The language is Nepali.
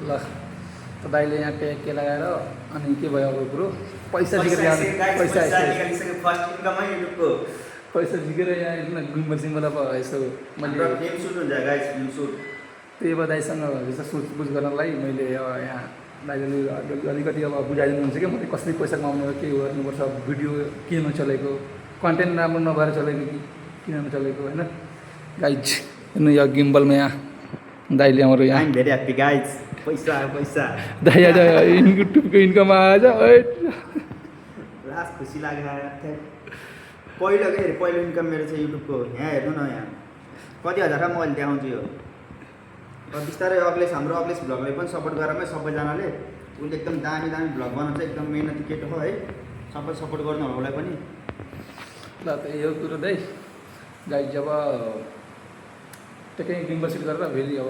ल त दाइले यहाँ के लगाएर अनि के भयो अब कुरो पैसा झिकेर यहाँ पैसा निकालिसक्यो फर्स्ट इन्कमै युट्युबको पैसा झिकेर यहाँ एकदम गुम्बल सिम्बल अब यसो मैले फिल्म सुट हुन्छ गाइस फिल्म सुट त्यही भएर दाइसँग यसो सोचबुझ गर्नलाई मैले अब यहाँ दाइले अलिकति अब बुझाइदिनुहुन्छ कि मैले कसरी पैसा कमाउने हो के गर्नुपर्छ भिडियो किन नचलेको कन्टेन्ट राम्रो नभएर चलेको कि किन नचलेको होइन गाइज हेर्नु यो गिम्बलमा यहाँ दाइले हाम्रो यहाँ भेरी ह्याप्पी गाइस पैसा पैसा दाइ आज युट्युबको इन्कम आज लास्ट खुसी लाग्यो पहिलो के अरे पहिलो इन्कम मेरो चाहिँ युट्युबको यहाँ हेर्नु न यहाँ कति हजार म अहिले देखाउँछु यो र बिस्तारै हाम्रो अग्लेस भ्लगलाई पनि सपोर्ट गरौँ है सबैजनाले उसले एकदम दामी दामी भ्लग बनाउँछ एकदम मेहनती केटो हो है सबै सपोर्ट गर्नु होला उसलाई पनि ल त यो कुरो दाइ गाइज जब ट्याक्कै गिम्बल सिट गरेर फेरि अब